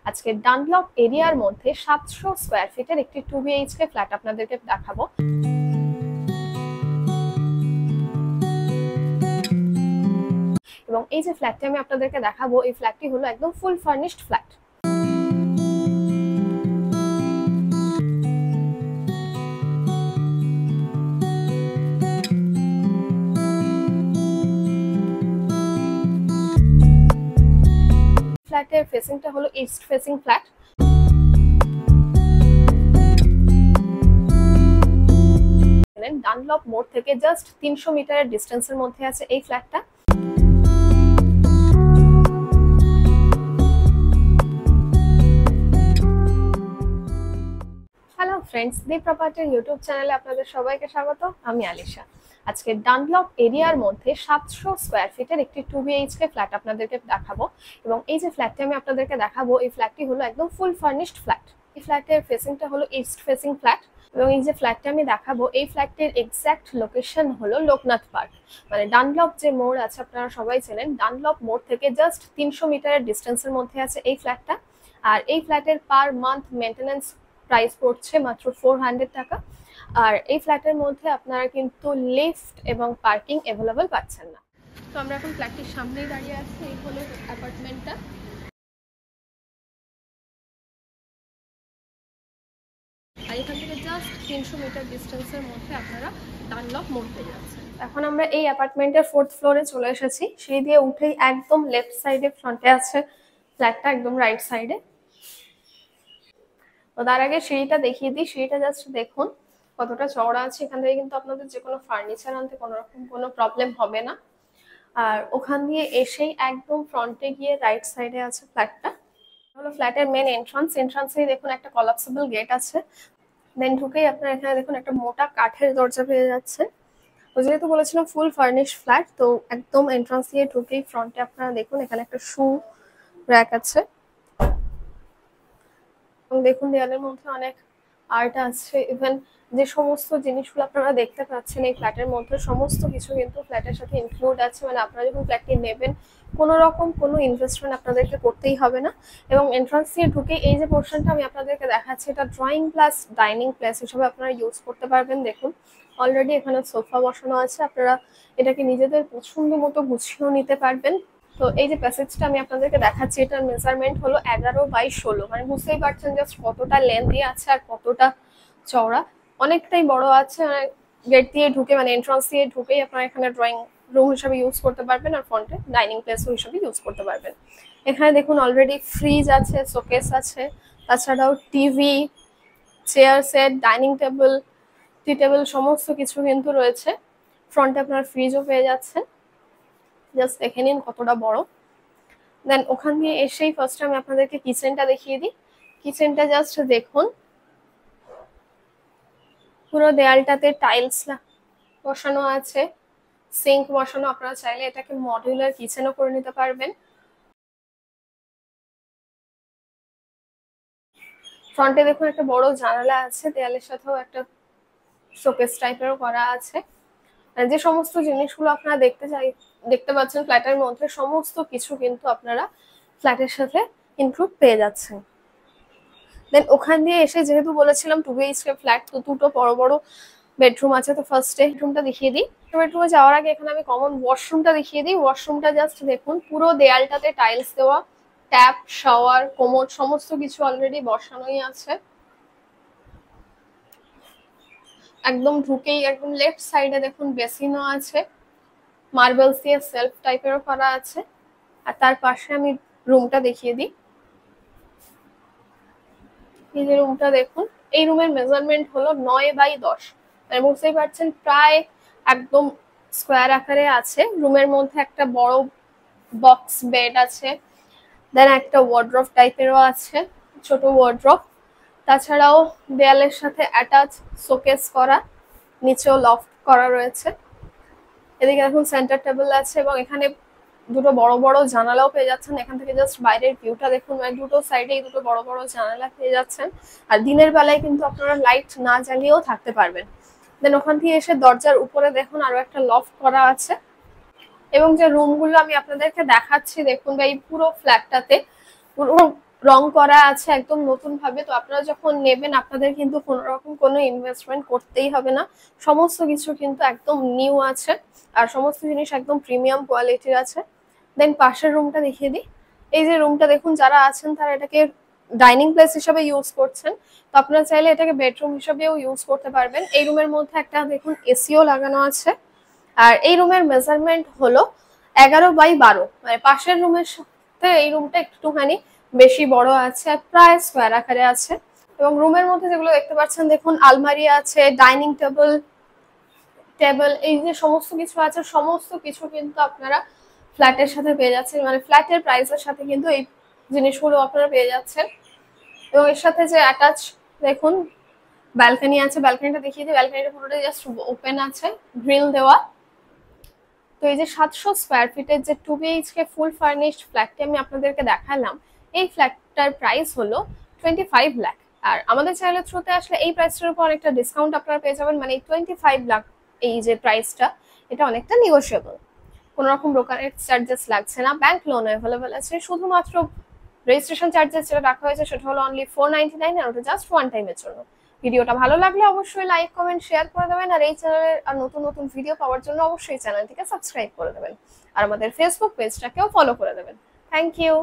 আজকে ডানলপ এরিয়ার মধ্যে 700 স্কয়ার ফিটের একটি 2 বিএইচকে ফ্ল্যাট আপনাদেরকে দেখাবো। এবং এই যে ফ্ল্যাটটি আমি আপনাদেরকে দেখাবো, এই ফ্ল্যাটটি হলো একদম ফুল ফার্নিশড ফ্ল্যাট। ফ্ল্যাটের ফেসিংটা হলো ইস্ট ফেসিং ফ্ল্যাট। ডানলপ মোড় থেকে জাস্ট 300 মিটারের ডিস্টেন্সের মধ্যে আছে এই ফ্ল্যাটটা। হ্যালো ফ্রেন্ডস, দি প্রপার্টির ইউটিউব চ্যানেলে আপনাদের সবাইকে স্বাগত। আমি আলিশা। আজকে ডানলপ এরিয়ার মধ্যে 700 স্কয়ার ফিটের একটি 2 বিএইচকে ফ্ল্যাট আপনাদেরকে দেখাবো। এবং এই যে ফ্ল্যাটটি আমি আপনাদেরকে দেখাবো, এই ফ্ল্যাটটি হলো একদম ফুল ফার্নিশড ফ্ল্যাট। এই ফ্ল্যাটের ফেসিংটা হলো ইস্ট ফেসিং ফ্ল্যাট। এবং এই যে ফ্ল্যাটটা আমি দেখাবো, এই ফ্ল্যাটটির এক্সাক্ট লোকেশন হলো লোকনাথ পার্ক। মানে ডানলপ যে মোড় আছে, আপনারা সবাই চেনেন, ডানলপ মোড় থেকে জাস্ট 300 মিটারের ডিস্টেন্সের মধ্যে আছে এই ফ্ল্যাটটা। আর এই ফ্ল্যাটের পার মান্থ মেইনটেনেন্স প্রাইস পড়ছে মাত্র 400 টাকা। আর এই ফ্ল্যাটের মধ্যে আপনারা কিন্তু লিফট এবং পার্কিং অ্যাভেলেবল পাচ্ছেন না। তো আমরা এখন ফ্ল্যাটটির সামনেই দাঁড়িয়ে আছি। এই হলো অ্যাপার্টমেন্টটা। আর এখান থেকে জাস্ট 300 মিটার ডিস্টেন্সের মধ্যে আপনারা ডানলপ মোড় পেয়ে যাচ্ছেন। এখন আমরা এই অ্যাপার্টমেন্টের 4th ফ্লোরে চলে এসেছি। সিঁড়ি দিয়ে উঠেই একদম লেফট সাইডে ফ্রন্টে আছে ফ্ল্যাটটা, একদম রাইট সাইডে। তো তার আগে সিঁড়িটা দেখিয়ে দিই। সিঁড়িটা জাস্ট দেখুন কতটা চওড়া আছে। এখান থেকে কিন্তু আপনাদের যে কোনো ফার্নিচার আনতে কোনো প্রবলেম হবে না। আর ওখান দিয়ে এসেই একদম ফ্রন্টে গিয়ে রাইট সাইডে আছে ফ্ল্যাটটা। হলো ফ্ল্যাটের মেন এন্ট্রান্সেই দেখুন একটা কলাপসেবল গেট আছে। দেন ঢুকেই আপনারা এখানে দেখুন একটা মোটা কাঠের দরজা পেয়ে যাচ্ছে। তো যেহেতু বলেছিলাম ফুল ফার্নিশ ফ্ল্যাট, তো একদম এন্ট্রান্স দিয়ে ঢুকেই ফ্রন্টে আপনারা দেখুন এখানে একটা শু র্যাক আছে। এবং দেখুন দেয়ালের মধ্যে অনেক আর্ট আছে। ইভেন যে সমস্ত জিনিসগুলো আপনারা দেখতে পাচ্ছেন এই ফ্ল্যাটের মধ্যে, সমস্ত কিছু কিন্তু ফ্ল্যাটের সাথে ইনক্লুড আছে। মানে আপনারা যখন ফ্ল্যাটটি নেবেন, কোনো রকম কোনো ইনভেস্টমেন্ট আপনাদেরকে করতেই হবে না। এবং এন্ট্রান্স দিয়ে ঢুকে এই যে পোর্শনটা আমি আপনাদেরকে দেখাচ্ছি, এটা ড্রয়িং প্লাস ডাইনিং প্লেস হিসেবে আপনারা ইউজ করতে পারবেন। দেখুন অলরেডি এখানে সোফা বসানো আছে, আপনারা এটাকে নিজেদের পছন্দ মতো গুছিয়েও নিতে পারবেন। তো এই যে প্যাসেজটা আমি আপনাদেরকে দেখাচ্ছি, এটার মেজারমেন্ট হলো 11x16। মানে বুঝতেই পারছেন জাস্ট কতটা লেন্থি আছে আর কতটা চওড়া, অনেকটাই বড় আছে। গেট দিয়ে ঢুকে মানে এন্ট্রান্স দিয়ে ঢুকেই আপনারা এখানে ড্রয়িং রুম হিসেবে ইউজ করতে পারবেন, আর ফ্রন্টে ডাইনিং প্লেস হিসেবে ইউজ করতে পারবেন। এখানে দেখুন অলরেডি ফ্রিজ আছে, শোকেস আছে, তাছাড়াও TV, chair set, dining table, tea table সমস্ত কিছু কিন্তু রয়েছে। ফ্রন্টে আপনারা ফ্রিজও পেয়ে যাচ্ছেন, জাস্ট দেখে নিন কতটা বড়। দেন ওখান দিয়ে এসেই ফার্স্ট আমি আপনাদেরকে কিচেনটা দেখিয়ে দিই। কিচেনটা জাস্ট দেখুন, পুরো দেয়ালটাতে টাইলস বসানো আছে, সিঙ্ক বসানো। আপনারা চাইলে এটাকে মডিউলার কিচেনও করে নিতে পারবেন। ফ্রন্টে দেখুন একটা বড় জানালা আছে, দেয়ালের সাথেও একটা শোকেস টাইপেরও করা আছে। যে সমস্ত জিনিসগুলো আপনারা দেখতে পাচ্ছেন ফ্ল্যাটের মধ্যে, সমস্ত কিছু কিন্তু আপনারা ফ্ল্যাটের সাথে ইনক্লুড পেয়ে যাচ্ছেন। দেন ওখান দিয়ে এসে যেহেতু বলেছিলাম 2 বিএইচকে ফ্ল্যাট, তো দুটো বড় বড় বেডরুম আছে। তো ফার্স্টে বেডরুমটা দেখিয়ে দিই। বেডরুমে যাওয়ার আগে এখানে আমি কমন ওয়াশরুমটা দেখিয়ে দিই। ওয়াশরুমটা জাস্ট দেখুন, পুরো দেয়ালটাতে টাইলস দেওয়া, ট্যাপ, শাওয়ার, কোমোড সমস্ত কিছু অলরেডি বসানোই আছে। একদম ঢুকেই একদম লেফট সাইডে দেখুন বেসিনও আছে, মার্বেলস দিয়ে সেলফ টাইপেরও করা আছে। আর তার পাশে আমি রুমটা দেখিয়ে দিই। এই যে রুমটা দেখুন, এই রুমের মেজারমেন্ট হলো 9x10। মানে বুঝতেই পারছেন প্রায় একদম স্কোয়ার আকারে আছে। রুমের মধ্যে একটা বড় বক্স বেড আছে, দেন একটা ওয়ার্ড্রপ টাইপেরও আছে, ছোট ওয়ার্ড্রপ। তাছাড়াও দেয়ালের সাথে অ্যাটাচ শোকেস করা, নিচেও লফট করা রয়েছে। এদিকে দেখুন সেন্টার টেবিল আছে, এবং এখানে দুটো বড় বড় জানালাও পেয়ে যাচ্ছেন। এখান থেকে জাস্ট বাইরের ভিউটা দেখুন, মানে দুটো সাইডেই দুটো বড় বড় জানালা পেয়ে যাচ্ছেন। আর দিনের বেলায় কিন্তু আপনারা লাইট না জ্বালিয়েও থাকতে পারবেন। দেন ওখান থেকে এসে দরজার উপরে দেখুন আরো একটা লফট করা আছে। এবং যে রুমগুলো আমি আপনাদেরকে দেখাচ্ছি দেখুন, এই পুরো ফ্ল্যাটটাতে পুরো রং করা আছে একদম নতুন ভাবে। তো আপনারা যখন নেবেন আপনাদের কিন্তু কোনো রকম কোনো ইনভেস্টমেন্ট করতেই হবে না, সমস্ত কিছু কিন্তু একদম নিউ আছে আর সমস্ত জিনিস একদম প্রিমিয়াম কোয়ালিটির আছে। দেন পাশের রুমটা দেখিয়ে দিই। এই যে রুমটা দেখুন, যারা আছেন তারা এটাকে ডাইনিং প্লেস হিসেবে ইউজ করছেন, তো আপনারা চাইলে এটাকে বেডরুম হিসেবেও ইউজ করতে পারবেন। এই রুমের মধ্যে একটা দেখুন এসিও লাগানো আছে। আর এই রুমের মেজারমেন্ট হলো 11x12, মানে পাশের রুমের সাথে এই রুমটা একটুখানি বেশি বড় আছে, প্রায় স্কোয়ার আকারে আছে। এবং রুমের মধ্যে যেগুলো দেখতে পাচ্ছেন দেখুন, আলমারি আছে, ডাইনিং টেবিল টেবিল এই যে সমস্ত কিছু আছে, সমস্ত কিছু কিন্তু আপনারা ফ্ল্যাটের সাথে পেয়ে যাচ্ছেন, মানে ফ্ল্যাটের প্রাইসের সাথে কিন্তু এই জিনিসগুলো আপনারা পেয়ে যাচ্ছেন। এবং এর সাথে যে অ্যাটাচ দেখুন ব্যালকনি আছে, ব্যালকনিটা দেখিয়ে দিই। ব্যালকনিটা পুরোটাই জাস্ট ওপেন আছে, গ্রিল দেওয়া। তো এই যে 700 স্কোয়ার ফিটের যে 2 BHK ফুল ফার্নিশড ফ্ল্যাটটি আমি আপনাদেরকে দেখালাম, এই ফ্ল্যাটটার প্রাইস হলো 25 লাখ। আর আমাদের চ্যানেলের থ্রুতে আসলে এই প্রাইসটার উপর অনেকটা ডিসকাউন্ট আপনারা পেয়ে যাবেন, মানে এই 25 লাখ এই যে প্রাইসটা, এটা অনেকটা নিগোশিয়েবল। কোনো রকম ব্রোকারেজ চার্জেস লাগছে না, ব্যাংক লোন অ্যাভেলেবেল আছে। শুধুমাত্র রেজিস্ট্রেশন চার্জেস যেটা রাখা হয়েছে সেটা হলো অনলি 499, আর ওটা জাস্ট ওয়ান টাইমের জন্য। ভিডিওটা ভালো লাগলে অবশ্যই লাইক কমেন্ট শেয়ার করে দেবেন, আর এই চ্যানেলের আর নতুন নতুন ভিডিও পাওয়ার জন্য অবশ্যই চ্যানেলটিকে সাবস্ক্রাইব করে দেবেন, আর আমাদের ফেসবুক পেজটাকেও ফলো করে দেবেন। Thank you.